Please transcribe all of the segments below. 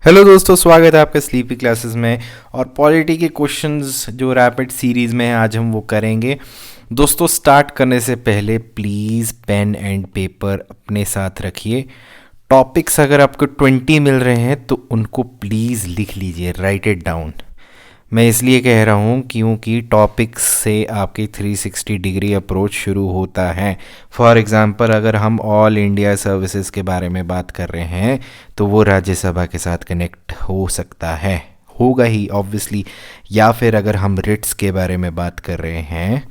Hello दोस्तों, स्वागत है आपका स्लीपी क्लासेस में। और पॉलिटी के क्वेश्चंस जो रैपिड सीरीज़ में है आज हम वो करेंगे। दोस्तों, स्टार्ट करने से पहले प्लीज़ पेन एंड पेपर अपने साथ रखिए। टॉपिक्स अगर आपको 20 मिल रहे हैं तो उनको प्लीज़ लिख लीजिए, राइट इट डाउन। मैं इसलिए कह रहा हूँ क्योंकि टॉपिक्स से आपकी 360 डिग्री अप्रोच शुरू होता है। फॉर एग्ज़ाम्पल, अगर हम ऑल इंडिया सर्विसेज के बारे में बात कर रहे हैं तो वो राज्यसभा के साथ कनेक्ट हो सकता है, होगा ही ऑब्वियसली। या फिर अगर हम रिट्स के बारे में बात कर रहे हैं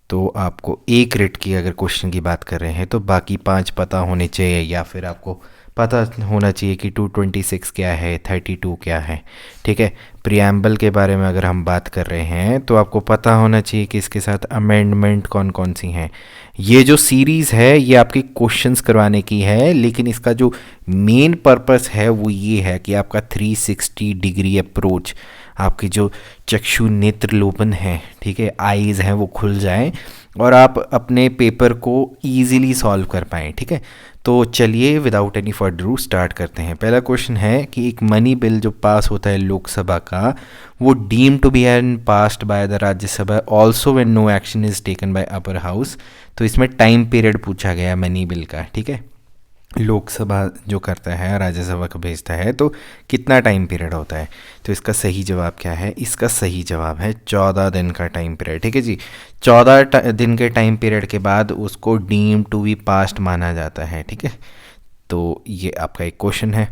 तो आपको एक रिट की अगर क्वेश्चन की बात कर रहे हैं तो बाकी 5 पता होने चाहिए, या फिर आपको पता होना चाहिए कि 226 क्या है, 32 क्या है। ठीक है, प्रियम्बल के बारे में अगर हम बात कर रहे हैं तो आपको पता होना चाहिए कि इसके साथ अमेंडमेंट कौन कौन सी हैं। ये जो सीरीज़ है ये आपकी क्वेश्चंस करवाने की है, लेकिन इसका जो मेन पर्पस है वो ये है कि आपका 360 डिग्री अप्रोच, आपकी जो चक्षु नेत्र लोपन है, ठीक है, आईज़ हैं, वो खुल जाएं और आप अपने पेपर को ईज़िली सॉल्व कर पाएँ। ठीक है, तो चलिए विदाउट एनी फर्दर स्टार्ट करते हैं। पहला क्वेश्चन है कि एक मनी बिल जो पास होता है लोकसभा का, वो deem to be an passed by the Rajya Sabha also when no action is taken by upper house. तो इसमें टाइम पीरियड पूछा गया मनी बिल का। ठीक है, लोकसभा जो करता है राज्यसभा को भेजता है तो कितना टाइम पीरियड होता है। तो इसका सही जवाब क्या है? इसका सही जवाब है 14 दिन का टाइम पीरियड। ठीक है जी, 14 दिन के टाइम पीरियड के बाद उसको डीम टू बी पास्ट माना जाता है। ठीक है, तो ये आपका एक क्वेश्चन है।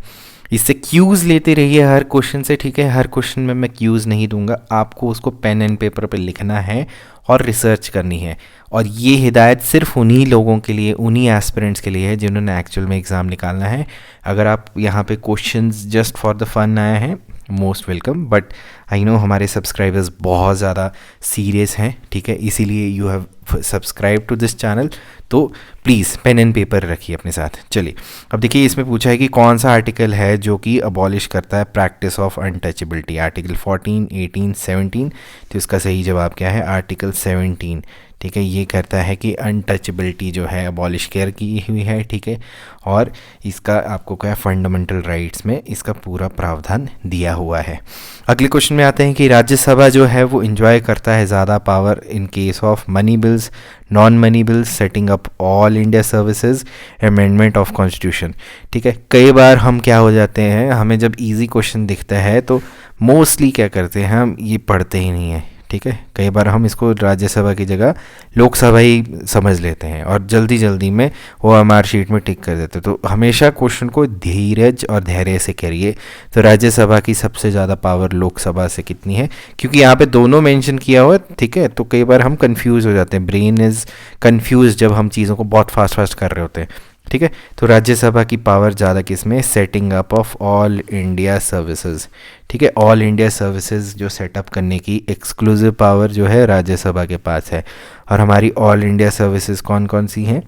इससे क्यूज़ लेते रहिए हर क्वेश्चन से। ठीक है, हर क्वेश्चन में मैं क्यूज़ नहीं दूंगा, आपको उसको पेन एंड पेपर पे लिखना है और रिसर्च करनी है। और ये हिदायत सिर्फ उन्हीं लोगों के लिए, उन्हीं एस्पिरेंट्स के लिए है जिन्होंने एक्चुअल में एग्ज़ाम निकालना है। अगर आप यहाँ पे questions just for the fun आए हैं, most welcome, but I know हमारे सब्सक्राइबर्स बहुत ज़्यादा सीरियस हैं। ठीक है, इसीलिए you have subscribe to this channel. तो प्लीज़ पेन एंड पेपर रखिए अपने साथ। चलिए, अब देखिए इसमें पूछा है कि कौन सा आर्टिकल है जो कि अबॉलिश करता है प्रैक्टिस ऑफ अनटचेबिलिटी। आर्टिकल 14, 18, 17। तो इसका सही जवाब क्या है? आर्टिकल 17। ठीक है, ये कहता है कि अनटचेबिलिटी जो है अबॉलिश केयर की हुई है। ठीक है, और इसका आपको क्या फंडामेंटल राइट्स में इसका पूरा प्रावधान दिया हुआ है। अगले क्वेश्चन में आते हैं कि राज्यसभा जो है वो इंजॉय करता है ज़्यादा power in case of money bills, non money bills, setting up all India services, amendment of constitution. ठीक है, कई बार हम क्या हो जाते हैं, हमें जब इजी क्वेश्चन दिखता है तो मोस्टली क्या करते हैं, हम ये पढ़ते ही नहीं हैं। ठीक है, कई बार हम इसको राज्यसभा की जगह लोकसभा ही समझ लेते हैं और जल्दी जल्दी में वो हमारे शीट में टिक कर देते हैं। तो हमेशा क्वेश्चन को धीरज और धैर्य से करिए। तो राज्यसभा की सबसे ज़्यादा पावर लोकसभा से कितनी है, क्योंकि यहाँ पे दोनों मेंशन किया हुआ है। ठीक है, तो कई बार हम कंफ्यूज हो जाते हैं, ब्रेन इज़ कंफ्यूज जब हम चीज़ों को बहुत फास्ट कर रहे होते हैं। ठीक है, तो राज्यसभा की पावर ज़्यादा किस में? Setting up of all India services. ठीक है, ऑल इंडिया सर्विसेज जो सेटअप करने की एक्सक्लूसिव पावर जो है राज्यसभा के पास है। और हमारी ऑल इंडिया सर्विसेज कौन कौन सी हैं?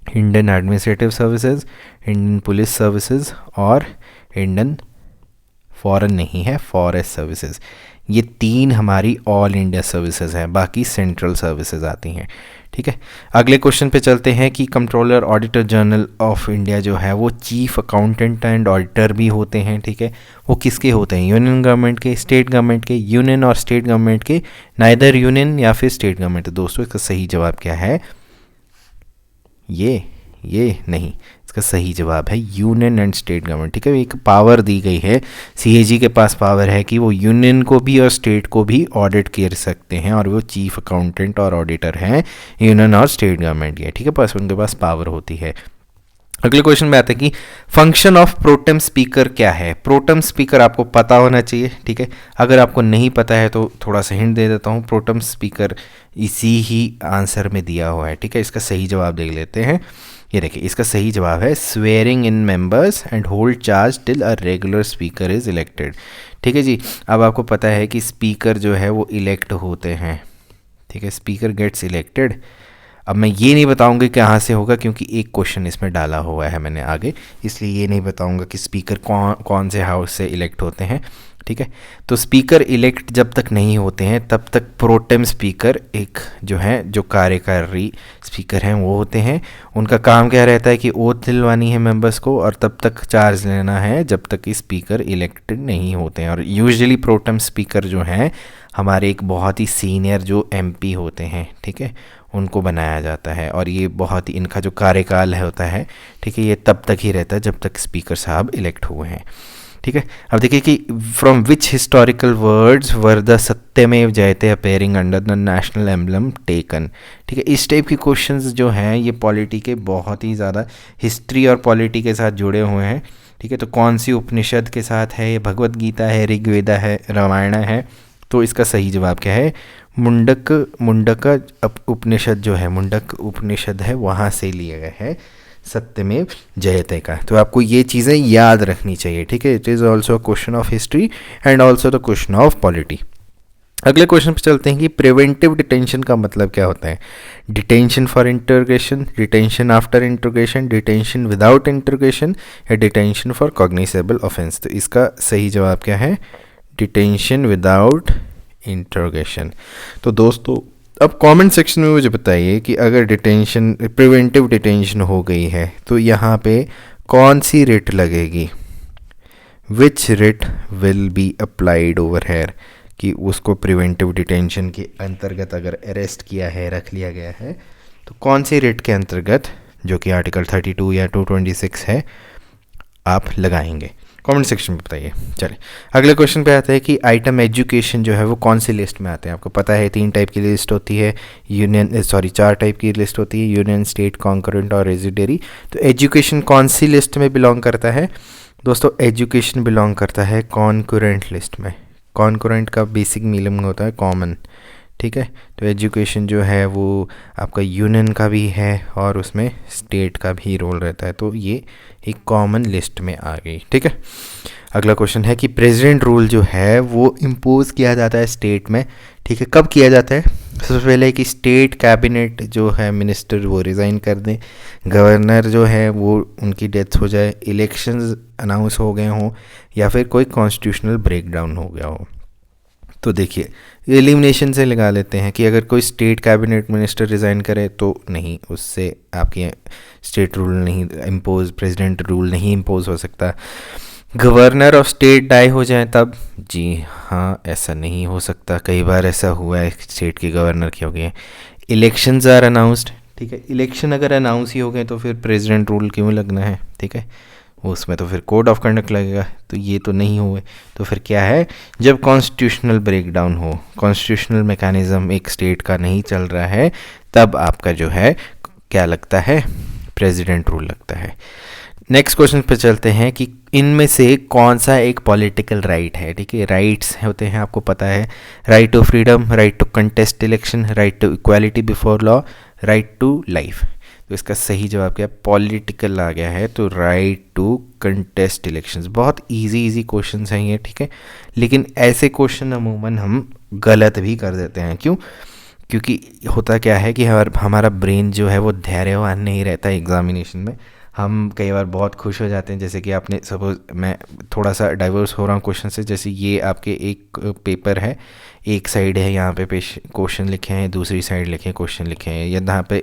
Indian administrative services, Indian police services और इंडियन फॉरेन नहीं है, फॉरेस्ट सर्विसेज। ये 3 हमारी ऑल इंडिया सर्विसेज हैं, बाकी सेंट्रल सर्विसेज आती हैं। ठीक है, अगले क्वेश्चन पे चलते हैं कि controller auditor general of India जो है वो चीफ अकाउंटेंट एंड ऑडिटर भी होते हैं। ठीक है, वो किसके होते हैं? यूनियन गवर्नमेंट के, स्टेट गवर्नमेंट के, यूनियन और स्टेट गवर्नमेंट के, नाइदर यूनियन या फिर स्टेट गवर्नमेंट। तो दोस्तों इसका सही जवाब क्या है? ये नहीं, इसका सही जवाब है यूनियन एंड स्टेट गवर्नमेंट। ठीक है, एक पावर दी गई है, सीएजी के पास पावर है कि वो यूनियन को भी और स्टेट को भी ऑडिट कर सकते हैं, और वो चीफ अकाउंटेंट और ऑडिटर हैं यूनियन और स्टेट गवर्नमेंट के। ठीक है, पास उनके पास पावर होती है। अगले क्वेश्चन में आते हैं कि फंक्शन ऑफ प्रोटेम स्पीकर क्या है। प्रोटेम स्पीकर आपको पता होना चाहिए। ठीक है, अगर आपको नहीं पता है तो थोड़ा सा हिंट दे देता हूँ। प्रोटेम स्पीकर इसी ही आंसर में दिया हुआ है। ठीक है, इसका सही जवाब देख लेते हैं। ये देखिए, इसका सही जवाब है swearing in members and hold charge till a regular speaker is elected. ठीक है जी, अब आपको पता है कि स्पीकर जो है वो इलेक्ट होते हैं। ठीक है, स्पीकर गेट्स इलेक्टेड। अब मैं ये नहीं बताऊंगा कि कहाँ से होगा, क्योंकि एक क्वेश्चन इसमें डाला हुआ है मैंने आगे, इसलिए ये नहीं बताऊंगा कि स्पीकर कौन से हाउस से इलेक्ट होते हैं। ठीक ठीक है। तो स्पीकर इलेक्ट जब तक नहीं होते हैं तब तक प्रोटेम स्पीकर एक जो है जो कार्यकारी स्पीकर हैं वो होते हैं। उनका काम क्या रहता है कि ओथ दिलवानी है मेंबर्स को और तब तक चार्ज लेना है जब तक कि स्पीकर इलेक्टेड नहीं होते हैं। और यूजुअली प्रोटेम स्पीकर जो हैं हमारे एक बहुत ही सीनियर जो एमपी होते हैं, ठीक है, उनको बनाया जाता है। और ये बहुत ही इनका जो कार्यकाल है होता है, ठीक है, ये तब तक ही रहता है जब तक स्पीकर साहब इलेक्ट हुए हैं, ठीक है। अब देखिए कि from which historical words were the सत्यमेव जयते appearing under the national emblem taken, ठीक है। इस टाइप की क्वेश्चंस जो हैं ये पॉलिटी के बहुत ही ज़्यादा हिस्ट्री और पॉलिटी के साथ जुड़े हुए हैं, ठीक है। तो कौन सी उपनिषद के साथ है, ये भगवत गीता है, ऋग्वेदा है, रामायण है? तो इसका सही जवाब क्या है? मुंडक उपनिषद जो है, मुंडक उपनिषद है, वहाँ से लिया गया है सत्यमेव जयते का। तो आपको ये चीज़ें याद रखनी चाहिए, ठीक है। It is also a question of history and also the question of polity. अगले क्वेश्चन पे चलते हैं कि प्रिवेंटिव डिटेंशन का मतलब क्या होता है। Detention for interrogation, detention after interrogation, detention without interrogation या डिटेंशन फॉर कॉग्निसेबल ऑफेंस। तो इसका सही जवाब क्या है? Detention without interrogation. तो दोस्तों अब कमेंट सेक्शन में मुझे बताइए कि अगर डिटेंशन प्रिवेंटिव डिटेंशन हो गई है तो यहाँ पे कौन सी रिट लगेगी? Which writ will be applied over here, कि उसको प्रिवेंटिव डिटेंशन के अंतर्गत अगर अरेस्ट किया है, रख लिया गया है, तो कौन सी रिट के अंतर्गत, जो कि आर्टिकल 32 या 226 है, आप लगाएंगे? कमेंट सेक्शन में बताइए। चलिए अगले क्वेश्चन पे आते हैं कि आइटम एजुकेशन जो है वो कौन सी लिस्ट में आते हैं। आपको पता है 3 टाइप की लिस्ट होती है, 4 टाइप की लिस्ट होती है, यूनियन, स्टेट, कॉन्करेंट और रेजिडरी। तो एजुकेशन कौन सी लिस्ट में बिलोंग करता है? दोस्तों एजुकेशन बिलोंग करता है कॉन्करेंट लिस्ट में। कॉन्करेंट का बेसिक मीनिंग होता है कॉमन, ठीक है। तो एजुकेशन जो है वो आपका यूनियन का भी है और उसमें स्टेट का भी रोल रहता है, तो ये एक कॉमन लिस्ट में आ गई, ठीक है। अगला क्वेश्चन है कि प्रेसिडेंट रूल जो है वो इम्पोज किया जाता है स्टेट में, ठीक है। कब किया जाता है? सबसे पहले कि स्टेट कैबिनेट जो है मिनिस्टर वो रिज़ाइन कर दें, गवर्नर जो है वो उनकी डेथ हो जाए, इलेक्शंस अनाउंस हो गए हों या फिर कोई कॉन्स्टिट्यूशनल ब्रेकडाउन हो गया हो। तो देखिए एलिमिनेशन से लगा लेते हैं कि अगर कोई स्टेट कैबिनेट मिनिस्टर रिज़ाइन करे तो नहीं, उससे आपकी स्टेट रूल नहीं इम्पोज, प्रेसिडेंट रूल नहीं इम्पोज हो सकता। गवर्नर ऑफ स्टेट डाई हो जाए तब, जी हाँ, ऐसा नहीं हो सकता। कई बार ऐसा हुआ है स्टेट के गवर्नर के हो गए। इलेक्शंस आर अनाउंस्ड, ठीक है। इलेक्शन अगर अनाउंस ही हो गए तो फिर प्रेसिडेंट रूल क्यों लगना है, ठीक है। उसमें तो फिर कोड ऑफ कंडक्ट लगेगा, तो ये तो नहीं हुए। तो फिर क्या है? जब कॉन्स्टिट्यूशनल ब्रेकडाउन हो, कॉन्स्टिट्यूशनल मैकेनिज्म एक स्टेट का नहीं चल रहा है, तब आपका जो है क्या लगता है? प्रेसिडेंट रूल लगता है। नेक्स्ट क्वेश्चन पे चलते हैं कि इनमें से कौन सा एक पॉलिटिकल राइट है, ठीक है। राइट्स होते हैं, आपको पता है, right to freedom, right to contest election, right to equality before law, right to life. तो इसका सही जवाब क्या है? पॉलिटिकल आ गया है, तो राइट टू कंटेस्ट इलेक्शंस। बहुत इजी क्वेश्चंस हैं ये, ठीक है। लेकिन ऐसे क्वेश्चन अमूमन हम गलत भी कर देते हैं। क्यों? क्योंकि होता क्या है कि हमारा ब्रेन जो है वो धैर्यवान नहीं रहता एग्जामिनेशन में। हम कई बार बहुत खुश हो जाते हैं, जैसे कि आपने सपोज, मैं थोड़ा सा डाइवर्स हो रहा हूँ क्वेश्चन से, जैसे ये आपके एक पेपर है, एक साइड है यहाँ पे क्वेश्चन लिखे हैं, दूसरी साइड लिखे क्वेश्चन लिखे हैं। यहाँ पे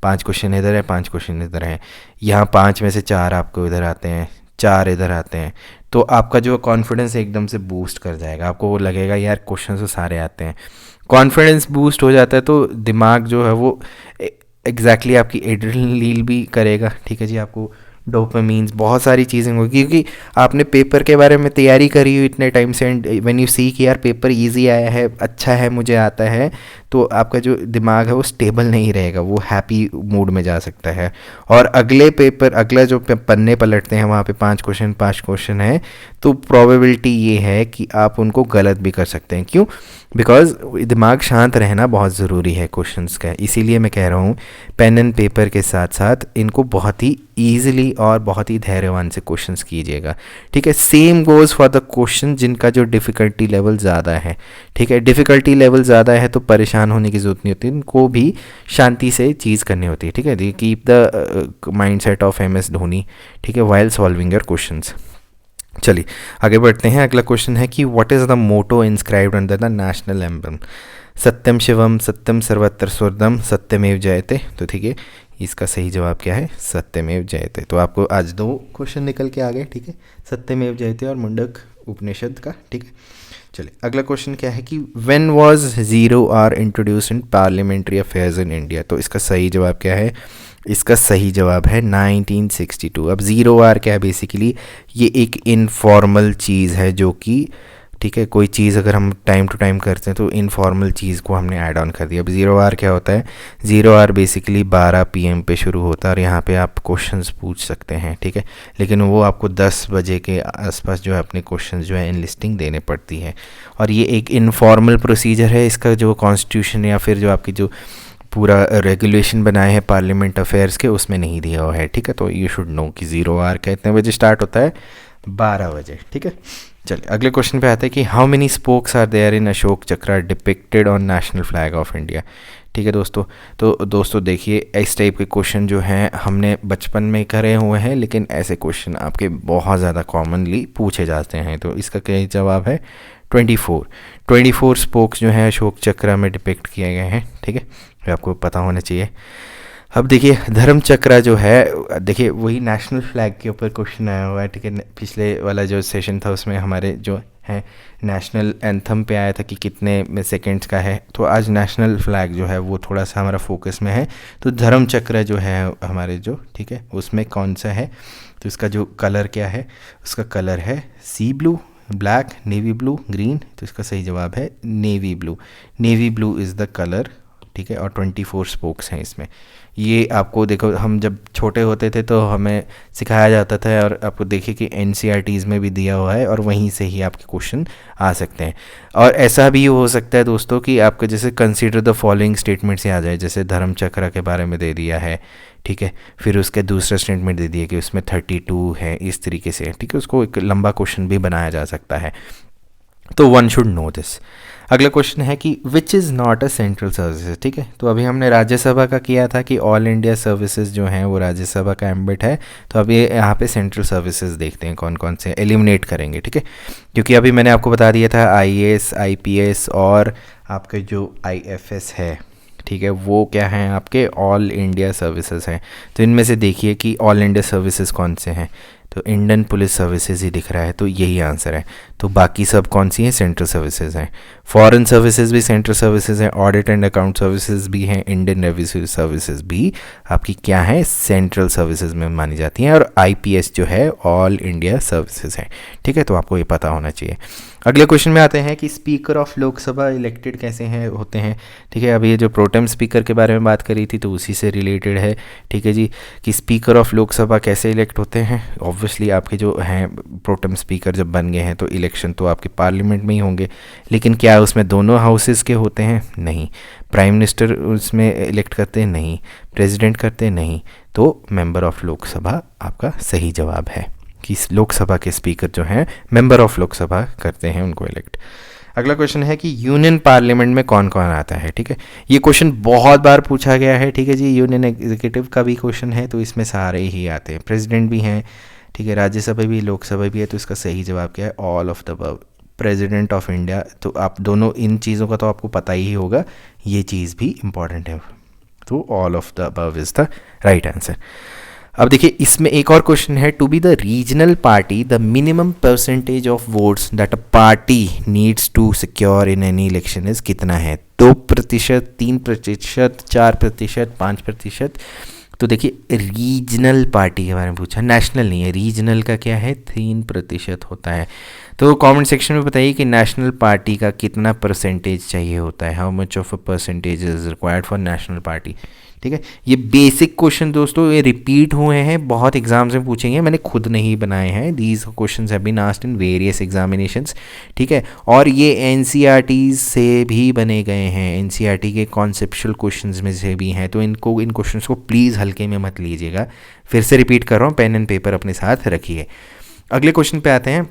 5 क्वेश्चन इधर है, 5 क्वेश्चन इधर हैं। यहाँ 5 में से 4 आपको इधर आते हैं, 4 इधर आते हैं, तो आपका जो कॉन्फिडेंस एकदम से बूस्ट कर जाएगा। आपको वो लगेगा यार क्वेश्चन तो सारे आते हैं। कॉन्फिडेंस बूस्ट हो जाता है तो दिमाग जो है वो एग्जैक्टली आपकी एड्रेनलिन भी करेगा, ठीक है जी। आपको डोपामीन्स, बहुत सारी चीज़ें होगी, क्योंकि आपने पेपर के बारे में तैयारी करी हुई इतने टाइम से, एंड व्हेन यू सी कि यार पेपर इजी आया है, अच्छा है, मुझे आता है, तो आपका जो दिमाग है वो स्टेबल नहीं रहेगा, वो हैप्पी मूड में जा सकता है। और अगले पेपर, अगला जो पन्ने पलटते हैं वहाँ पे 5 क्वेश्चन है, तो प्रोबेबिलिटी ये है कि आप उनको गलत भी कर सकते हैं। क्यों? बिकॉज दिमाग शांत रहना बहुत ज़रूरी है क्वेश्चंस का। इसीलिए मैं कह रहा हूँ पेन एंड पेपर के साथ साथ इनको बहुत ही ईजिली और बहुत ही धैर्यवान से क्वेश्चंस कीजिएगा, ठीक है। Same goes for the question जिनका जो डिफ़िकल्टी लेवल ज़्यादा है, ठीक है। डिफ़िकल्टी लेवल ज़्यादा है तो परेशान होने की ज़रूरत नहीं होती, उनको भी शांति से चीज़ करनी होती है, ठीक है। Keep the mind set of MS Dhoni, ठीक है, वाइल सॉल्विंग योर क्वेश्चंस। चलिए आगे बढ़ते हैं। अगला क्वेश्चन है कि what is the motto inscribed under the national emblem? सत्यम शिवम सत्यम सर्वत्र स्वर्दम सत्यमेव जयते। तो ठीक है, इसका सही जवाब क्या है? सत्यमेव जयते। तो आपको आज 2 क्वेश्चन निकल के आ गए, ठीक है, सत्यमेव जयते और मुंडक उपनिषद का, ठीक है। चलिए अगला क्वेश्चन क्या है कि when was 0 hour introduce in parliamentary affairs in India? तो इसका सही जवाब क्या है? इसका सही जवाब है 1962। अब 0 आवर क्या है? बेसिकली ये एक इनफॉर्मल चीज़ है जो कि, ठीक है, कोई चीज़ अगर हम टाइम टू टाइम करते हैं तो इनफॉर्मल चीज़ को हमने ऐड ऑन कर दिया। अब 0 आवर क्या होता है? 0 आवर बेसिकली 12 PM पे शुरू होता है और यहाँ पे आप क्वेश्चंस पूछ सकते हैं, ठीक है, लेकिन वो आपको 10 बजे के आसपास जो है अपने क्वेश्चंस जो है इन लिस्टिंग देने पड़ती है। और ये एक इनफॉर्मल प्रोसीजर है। इसका जो कॉन्स्टिट्यूशन या फिर जो आपकी जो पूरा रेगुलेशन बनाए हैं पार्लियामेंट अफेयर्स के, उसमें नहीं दिया हुआ है, ठीक है। तो यू शुड नो कि 0 आवर कितने बजे स्टार्ट होता है? 12 बजे, ठीक है। चलिए अगले क्वेश्चन पे आते हैं कि how many spokes are there in Ashok Chakra depicted on national flag of India? ठीक है दोस्तों, तो दोस्तों देखिए इस टाइप के क्वेश्चन जो हैं हमने बचपन में करे हुए हैं, लेकिन ऐसे क्वेश्चन आपके बहुत ज़्यादा कॉमनली पूछे जाते हैं। तो इसका क्या जवाब है? 24 स्पोक्स जो हैं अशोक चक्र में डिपिक्ट किए गए हैं, ठीक है, ये आपको पता होना चाहिए। अब देखिए धर्म चक्र जो है, देखिए वही नेशनल फ्लैग के ऊपर क्वेश्चन आया हुआ है, ठीक है। पिछले वाला जो सेशन था उसमें हमारे जो है नेशनल एंथम पे आया था कि कितने सेकंड्स का है, तो आज नेशनल फ्लैग जो है वो थोड़ा सा हमारा फोकस में है। तो धर्म चक्र जो है हमारे जो, ठीक है, उसमें कौन सा है? तो इसका जो कलर क्या है? उसका कलर है sea blue, black, navy blue, green. तो इसका सही जवाब है navy blue. Navy blue is the colour, ठीक है। और 24 स्पोक्स हैं इसमें। ये आपको देखो, हम जब छोटे होते थे तो हमें सिखाया जाता था, और आपको देखिए कि NCERTs में भी दिया हुआ है और वहीं से ही आपके क्वेश्चन आ सकते हैं। और ऐसा भी हो सकता है दोस्तों कि आपको जैसे कंसीडर द फॉलोइंग स्टेटमेंट से आ जाए, जैसे धर्म चक्र के बारे में दे दिया है, ठीक है, फिर उसके दूसरा स्टेटमेंट दे दिया कि उसमें 32 है, इस तरीके से, ठीक है, उसको एक लंबा क्वेश्चन भी बनाया जा सकता है। तो वन शुड नो दिस। अगला क्वेश्चन है कि which is not a central services? ठीक है, तो अभी हमने राज्यसभा का किया था कि ऑल इंडिया सर्विसेज जो हैं वो राज्यसभा का एम्बिट है। तो अभी यहाँ पे सेंट्रल सर्विसेज देखते हैं कौन कौन से एलिमिनेट करेंगे, ठीक है, क्योंकि अभी मैंने आपको बता दिया था IAS IPS और आपके जो IFS है, ठीक है, वो क्या हैं? आपके ऑल इंडिया सर्विसेज हैं। तो इनमें से देखिए कि ऑल इंडिया सर्विसेज कौन से हैं? तो इंडियन पुलिस सर्विसेज ही दिख रहा है, तो यही आंसर है। तो बाकी सब कौन सी हैं? सेंट्रल सर्विसेज हैं। फॉरेन सर्विसेज भी सेंट्रल सर्विसेज हैं, ऑडिट एंड अकाउंट सर्विसेज भी हैं, इंडियन रेवेन्यू सर्विसेज भी आपकी क्या है? सेंट्रल सर्विसेज में मानी जाती हैं। और IPS जो है ऑल इंडिया सर्विसेज है, ठीक है। तो आपको ये पता होना चाहिए। अगले क्वेश्चन में आते हैं कि स्पीकर ऑफ लोकसभा इलेक्टेड कैसे हैं होते हैं, ठीक है। अभी ये जो प्रोटेम स्पीकर के बारे में बात करी थी तो उसी से रिलेटेड है, ठीक है जी, कि स्पीकर ऑफ लोकसभा कैसे इलेक्ट होते हैं। ऑब्वियसली आपके जो हैं प्रोटेम स्पीकर जब बन गए हैं तो इलेक्शन तो आपके पार्लियामेंट में ही होंगे, लेकिन क्या उसमें दोनों हाउसेस के होते हैं? नहीं। प्राइम मिनिस्टर उसमें इलेक्ट करते हैं? नहीं। प्रेसिडेंट करते हैं? नहीं। तो मेंबर ऑफ लोकसभा आपका सही जवाब है कि लोकसभा के स्पीकर जो हैं मेंबर ऑफ लोकसभा करते हैं उनको इलेक्ट। अगला क्वेश्चन है कि यूनियन पार्लियामेंट में कौन कौन आता है, ठीक है। ये क्वेश्चन बहुत बार पूछा गया है, ठीक है जी। यूनियन एग्जीक्यूटिव का भी क्वेश्चन है, तो इसमें सारे ही आते हैं। प्रेसिडेंट भी हैं, ठीक है, राज्यसभा भी, लोकसभा भी है। तो इसका सही जवाब क्या है? All of the above. President of India, तो आप दोनों इन चीज़ों का तो आपको पता ही होगा, ये चीज़ भी इम्पॉर्टेंट है। तो all of the above is the right answer. अब देखिए इसमें एक और क्वेश्चन है, to be the regional party the minimum percentage of votes that a party needs to secure in any election is कितना है? 2%, 3%, 4%, 5%। तो देखिए रीजनल पार्टी के बारे में पूछा, नेशनल नहीं है, रीजनल का क्या है? 3% होता है। तो कमेंट सेक्शन में बताइए कि नेशनल पार्टी का कितना परसेंटेज चाहिए होता है, how much of a percentage is required for national party, ठीक है। ये बेसिक क्वेश्चन दोस्तों ये रिपीट हुए हैं, बहुत एग्जाम्स में पूछेंगे, मैंने खुद नहीं बनाए हैं। These questions have been asked in various examinations, ठीक है। और ये NCERTs से भी बने गए हैं, NCERT के कॉन्सेप्चुअल क्वेश्चंस में से भी हैं। तो इन क्वेश्चंस को प्लीज़ हल्के में मत लीजिएगा। फिर से रिपीट कर रहा हूँ, पेन एंड पेपर अपने साथ रखिए। अगले क्वेश्चन पे आते हैं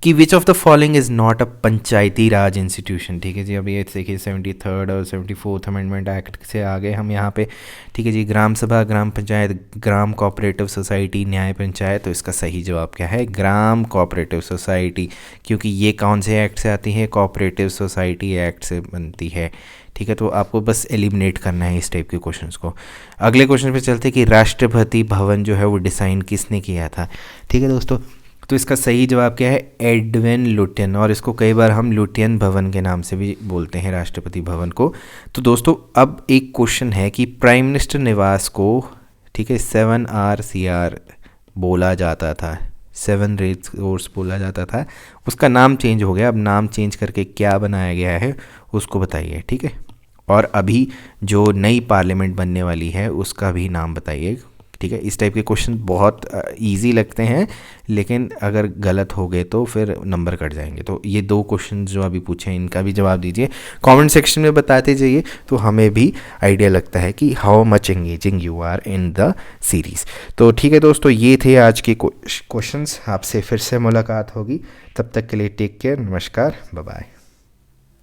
कि which of the following is not a Panchayati Raj institution. ठीक है जी, अभी ये देखिए 73rd और 74th अमेंडमेंट एक्ट से आगे हम यहाँ पे, ठीक है जी, ग्राम सभा, ग्राम पंचायत, ग्राम कोऑपरेटिव सोसाइटी, न्याय पंचायत। तो इसका सही जवाब क्या है? ग्राम कोऑपरेटिव सोसाइटी, क्योंकि ये कौन से एक्ट से आती है? कोऑपरेटिव सोसाइटी एक्ट से बनती है। ठीक है, तो आपको बस एलिमिनेट करना है इस टाइप के क्वेश्चंस को। अगले क्वेश्चन पे चलते कि राष्ट्रपति भवन जो है वो डिज़ाइन किसने किया था। ठीक है दोस्तों, तो इसका सही जवाब क्या है? एडविन लुटियन, और इसको कई बार हम लुटियन भवन के नाम से भी बोलते हैं, राष्ट्रपति भवन को। तो दोस्तों अब एक क्वेश्चन है कि प्राइम मिनिस्टर निवास को, ठीक है, 7RCR बोला जाता था, 7 रिसोर्स बोला जाता था, उसका नाम चेंज हो गया, अब नाम चेंज करके क्या बनाया गया है उसको बताइए। ठीक है, और अभी जो नई पार्लियामेंट बनने वाली है उसका भी नाम बताइए। ठीक है, इस टाइप के क्वेश्चन बहुत इजी लगते हैं, लेकिन अगर गलत हो गए तो फिर नंबर कट जाएंगे। तो ये 2 क्वेश्चन जो अभी पूछे हैं इनका भी जवाब दीजिए, कमेंट सेक्शन में बताते जाइए, तो हमें भी आइडिया लगता है कि how much engaging you are in the series. तो ठीक है दोस्तों, ये थे आज के क्वेश्चंस। आपसे फिर से मुलाकात होगी, तब तक के लिए टेक केयर, नमस्कार, बाय बाय।